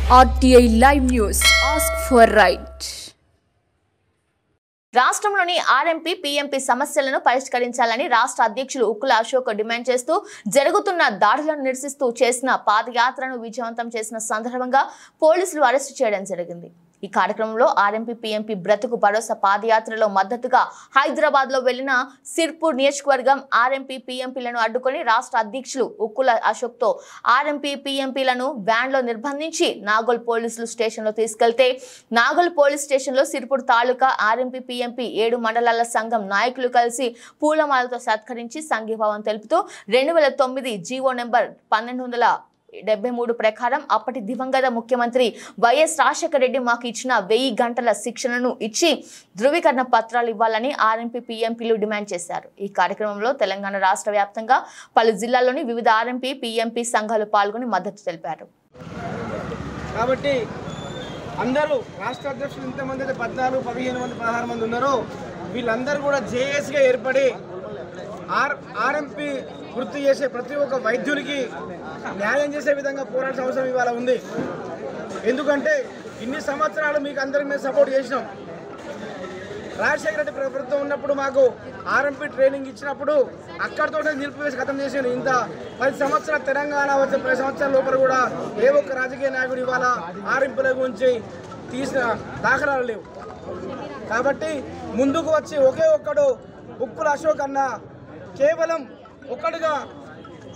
RTI Live News. Ask for right. రాష్ట్రంలోని RMP PMP సమస్యలను పరిష్కరించాలని రాష్ట్ర అధ్యక్షులు ఉక్కుల అశోక్ డిమాండ్ చేస్తూ జరుగుతున్న దాడులను నిరసిస్తూ చేసిన పాదయాత్రను విజయవంతం చేసిన సందర్భంగా పోలీసులు అరెస్టు చేయడం జరిగింది. ఈ కార్యక్రమంలో ఆర్ఎంపీ పీఎంపీ బ్రతుకు భరోసా పాదయాత్రలో మద్దతుగా హైదరాబాద్ లో వెళ్లిన సిర్పూర్ నియోజకవర్గం ఆర్ఎంపీ పీఎంపీలను అడ్డుకొని రాష్ట్ర అధ్యక్షులు ఉక్కుల అశోక్ తో ఆర్ఎంపీ పీఎంపీలను వ్యాన్ లో నిర్బంధించి నాగోల్ పోలీసులు స్టేషన్ లో తీసుకెళ్తే నాగోల్ పోలీస్ స్టేషన్ లో సిర్పూర్ తాలూకా ఆర్ఎంపీ పీఎంపీ 7 మండలాల సంఘం నాయకులు కలిసి పూలమాలతో సత్కరించి సంఘీభావం తెలుపుతూ 2009 జీవో నెంబర్ 1273 ప్రకారం అప్పటి దివంగత ముఖ్యమంత్రి వైఎస్ రాజశేఖర రెడ్డి మాకు ఇచ్చిన 1000 గంటల శిక్షణను ఇచ్చి ధృవీకరణ పత్రాలు ఇవ్వాలని ఆర్ఎంపీ పీఎంపీలు డిమాండ్ చేశారు. ఈ కార్యక్రమంలో తెలంగాణ రాష్ట్ర వ్యాప్తంగా పలు జిల్లాల్లోని వివిధ ఆర్ఎంపీ పీఎంపీ సంఘాలు పాల్గొని మద్దతు తెలిపారు. కాబట్టి అందరూ రాష్ట్ర అధ్యక్షులు ఇంతమంది 14, 15 మంది 16 మంది ఉన్నారు. వీళ్ళందరూ కూడా జేఏసీగా ఏర్పడి ఆర్ఎంపీ వృత్తి చేసే ప్రతి ఒక్క వైద్యునికి న్యాయం చేసే విధంగా పోరాడాల్సిన అవసరం ఇవాళ ఉంది. ఎందుకంటే ఇన్ని సంవత్సరాలు మీకు అందరికి మేము సపోర్ట్ చేసినాం. రాజశేఖర రెడ్డి ప్రభుత్వం ఉన్నప్పుడు మాకు ఆర్ఎంపీ ట్రైనింగ్ ఇచ్చినప్పుడు అక్కడితో నిలిపివేసి ఖతం చేసాను. ఇంత 10 సంవత్సరాల తెలంగాణ వచ్చే 10 సంవత్సరాల లోపల కూడా ఏ ఒక్క రాజకీయ నాయకుడు ఇవాళ ఆర్ఎంపీల గురించి తీసిన దాఖలాలు లేవు. కాబట్టి ముందుకు వచ్చి ఒకే ఒక్కడు ఉక్కుల అశోక్ అన్న కేవలం ఒక్కడుగా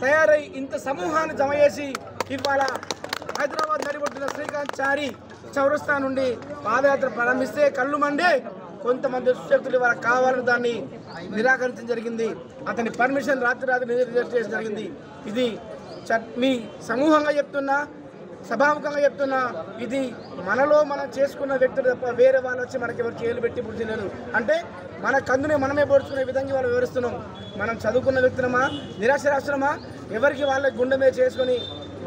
తయారై ఇంత సమూహాన్ని జమ చేసి ఇవాళ హైదరాబాద్ నడిబొట్టిన శ్రీకాంత్ చారి చౌరస్తా నుండి పాదయాత్ర ప్రారంభిస్తే కళ్ళు మండి కొంతమంది దుశ్శక్తులు ఇవాళ కావాలని దాన్ని నిరాకరించడం జరిగింది. అతని పర్మిషన్ రాత్రి రిజెక్ట్ చేయడం జరిగింది. ఇది మీ సమూహంగా చెప్తున్నా, సభాముఖంగా చెప్తున్నా, ఇది మనలో మనం చేసుకున్న వ్యక్తులు తప్ప వేరే వాళ్ళు వచ్చి మనకి ఎవరు చేలు పెట్టి పుట్టినలేదు. అంటే మన కందుని మనమే పోడ్చుకునే విధంగా వాళ్ళు వివరిస్తున్నాం. మనం చదువుకున్న వ్యక్తులమా, నిరాశరాస్తులమా, ఎవరికి వాళ్ళ గుండె మీద చేసుకొని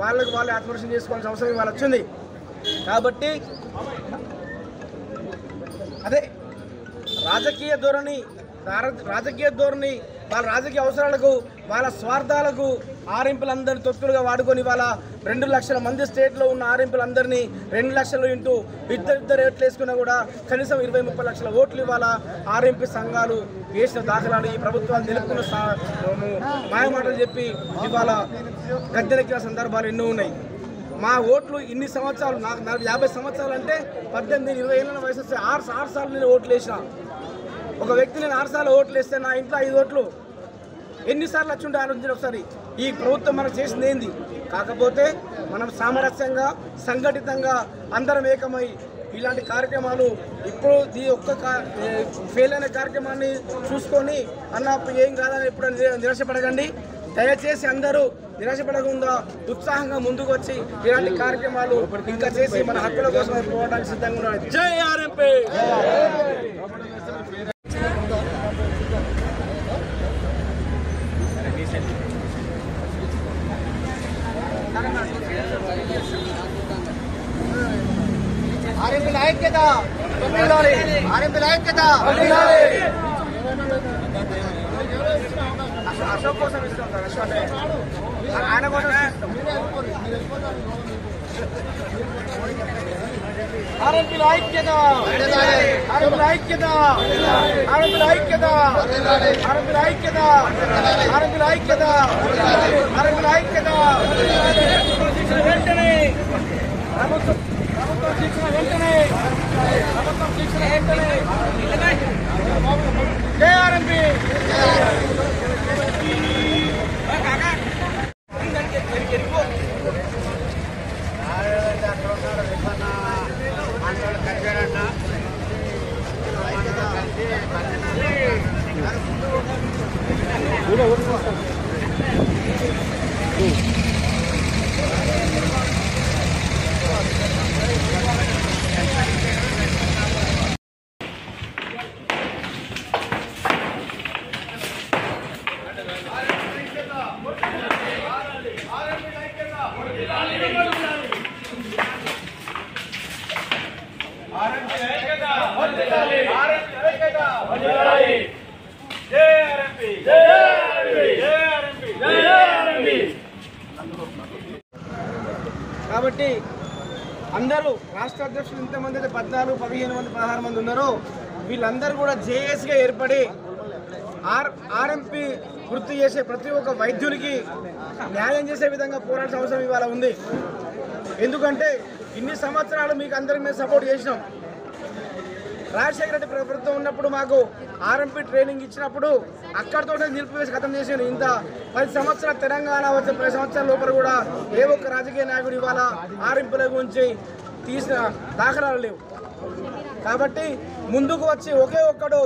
వాళ్ళకు వాళ్ళే ఆత్మరక్షణ చేసుకోవాల్సిన అవసరం వాళ్ళు వచ్చింది. కాబట్టి అదే రాజకీయ ధోరణి వాళ్ళ రాజకీయ అవసరాలకు, వాళ్ళ స్వార్థాలకు ఆర్ఎంపీలందరినీ తొత్తులుగా వాడుకొని వాళ్ళ 2 లక్షల మంది స్టేట్లో ఉన్న ఆర్ఎంపీలందరినీ 2 లక్షలు ఇంటూ ఇద్దరు ఓట్లు వేసుకున్నా కూడా కనీసం 20-30 లక్షల ఓట్లు ఇవాళ ఆర్ఎంపీ సంఘాలు వేసిన దాఖలాలు ఈ ప్రభుత్వాలు నిలుపుకున్న మాయమాటలు చెప్పి ఇవాళ గద్దెనెక్కిన సందర్భాలు ఎన్నో ఉన్నాయి. మా ఓట్లు ఇన్ని సంవత్సరాలు, నాకు 50 సంవత్సరాలు అంటే 18-20 ఏళ్ళ వయసు వస్తే 6 సార్లు నేను ఓట్లు వేసిన. ఒక వ్యక్తి నేను 6 సార్లు ఓట్లు వేస్తే నా ఇంట్లో 5 ఓట్లు ఎన్నిసార్లు వచ్చి ఉంటే ఆలోచించండి ఒకసారి. ఈ ప్రభుత్వం మనకు చేసింది ఏంది? కాకపోతే మనం సామరస్యంగా, సంఘటితంగా అందరం ఏకమై ఇలాంటి కార్యక్రమాలు ఇప్పుడు ఈ ఒక్క ఫెయిల్ అయిన కార్యక్రమాన్ని చూసుకొని అన్న ఏం కాదని ఎప్పుడు నిరాశపడకండి. దయచేసి అందరూ నిరాశపడకుండా ఉత్సాహంగా ముందుకు వచ్చి ఇలాంటి కార్యక్రమాలు ఇంకా చేసి మన హక్కుల కోసం పోవడానికి సిద్ధంగా ఉన్నారు. జై ఆర్ఎంపీ. ఆర్ఎంపీ ఐక్యత, ఆర్ఎంపీ ఐక్యత. అశోక్ కోసం ఇస్తాం సార్, అశోక్ ఆయన కోసం ఆర్ఎంపీ ఐక్యత, ఆర్ఎంపీ ఐక్యత, ఆర్ఎంపీ ఐక్యత, ఆర్ఎంపీ ఐక్యత, ఆర్ఎంపీ ఐక్యత, ఆర్ఎంపీ ఐక్యత. వెంటనే ప్రభుత్వం శిక్షణ వెంటనే, ప్రభుత్వం శిక్షణ వెంటనే. జై ఆర్ఎంపీ. కాబట్టి అందరూ రాష్ట్ర అధ్యక్షులు ఇంతమంది అయితే 14, 15 మంది 16 మంది ఉన్నారో వీళ్ళందరూ కూడా జేఏసీగా ఏర్పడి ఆర్ఎంపీ వృత్తి చేసే ప్రతి ఒక్క వైద్యునికి న్యాయం చేసే విధంగా పోరాడాల్సిన అవసరం ఇవాళ ఉంది. ఎందుకంటే ఇన్ని సంవత్సరాలు మీకు అందరికి మేము సపోర్ట్ చేసినాం. రాజశేఖర రెడ్డి ప్రభుత్వం ఉన్నప్పుడు మాకు ఆర్ఎంపీ ట్రైనింగ్ ఇచ్చినప్పుడు అక్కడితో నిలిపివేసి ఖతం చేసాను. ఇంత 10 సంవత్సరాల తెలంగాణ వచ్చే 10 సంవత్సరాల లోపల కూడా ఏ ఒక్క రాజకీయ నాయకుడు ఇవాళ ఆర్ఎంపీల గురించి తీసిన దాఖలాలు లేవు. కాబట్టి ముందుకు వచ్చి ఒకే ఒక్కడు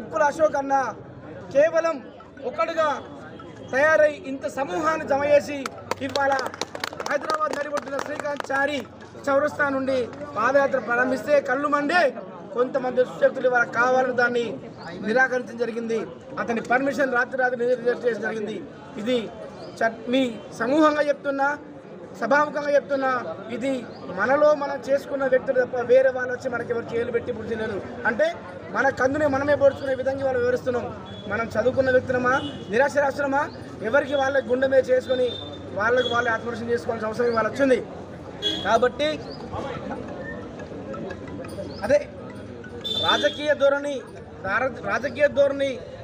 ఉక్కుల అశోక్ అన్న కేవలం ఒక్కడుగా తయారై ఇంత సమూహాన్ని జమ చేసి ఇవాళ హైదరాబాద్ నడిబొట్టిన శ్రీకాంత్ చారి చౌరస్తా నుండి పాదయాత్ర ప్రారంభిస్తే కళ్ళు మండి కొంతమంది దుశ్శక్తులు ఇవాళ కావాలని దాన్ని నిరాకరించడం జరిగింది. అతని పర్మిషన్ రాత్రి రిజెక్ట్ చేయడం జరిగింది. ఇది మీ సమూహంగా చెప్తున్నా, సభాముఖంగా చెప్తున్నా, ఇది మనలో మనం చేసుకున్న వ్యక్తులు తప్ప వేరే వాళ్ళు వచ్చి మనకి ఎవరు చేతులు పెట్టి పుట్టినలేదు. అంటే మన కందుని మనమే పొడుచుకునే విధంగా వాళ్ళు వివరిస్తున్నాం. మనం చదువుకున్న వ్యక్తులమా, నిరాశరాశ్రమా, ఎవరికి వాళ్ళ గుండె మీద చేసుకొని వాళ్ళకి వాళ్ళే ఆత్మరక్షణ చేసుకోవాల్సిన అవసరం ఇవాళ వచ్చింది. కాబట్టి అదే రాజకీయ ధోరణి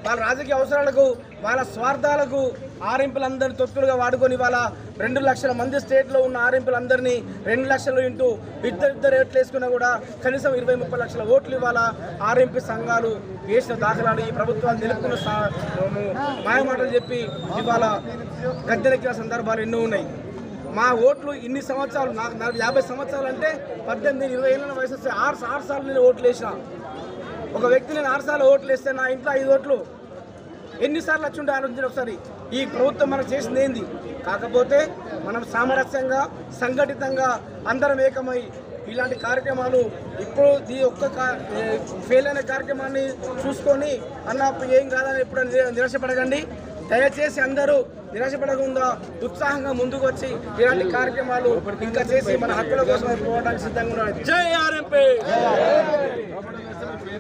వాళ్ళ రాజకీయ అవసరాలకు, వాళ్ళ స్వార్థాలకు ఆర్ఎంపీలందరినీ తొత్తులుగా వాడుకొని వాళ్ళ 2 లక్షల మంది స్టేట్లో ఉన్న ఆర్ఎంపీలందరినీ 2 లక్షలు ఇంటూ ఇద్దరు రేట్లు వేసుకున్నా కూడా కనీసం 20-30 లక్షల ఓట్లు ఇవాళ ఆర్ఎంపీ సంఘాలు వేసిన దాఖలాలు ఈ ప్రభుత్వాలు నిలుపుకున్న మాయమాటలు చెప్పి ఇవాళ గద్దెనెక్కిన సందర్భాలు ఎన్నో ఉన్నాయి. మా ఓట్లు ఇన్ని సంవత్సరాలు, నాకు 50 సంవత్సరాలు అంటే 18-20 ఏళ్ళ వయసు వస్తే 6 సార్లు నేను ఓట్లు వేసిన ఒక వ్యక్తి. నేను 6 సార్లు ఓట్లు వేస్తే నా ఇంట్లో 5 ఓట్లు ఎన్నిసార్లు వచ్చి ఉంటే ఆలోచించిన ఒకసారి. ఈ ప్రభుత్వం మనం చేసింది ఏంది? కాకపోతే మనం సామరస్యంగా, సంఘటితంగా అందరం ఏకమై ఇలాంటి కార్యక్రమాలు ఇప్పుడు ఈ ఒక్క ఫెయిల్ అయిన కార్యక్రమాన్ని చూసుకొని అన్న ఏం కాదని ఎప్పుడు నిరాశపడకండి. దయచేసి అందరూ నిరాశపడకుండా ఉత్సాహంగా ముందుకు వచ్చి ఇలాంటి కార్యక్రమాలు ఇంకా చేసి మన హక్కుల కోసం పోవడానికి సిద్ధంగా ఉన్నారు. జై ఆర్ఎంపీ.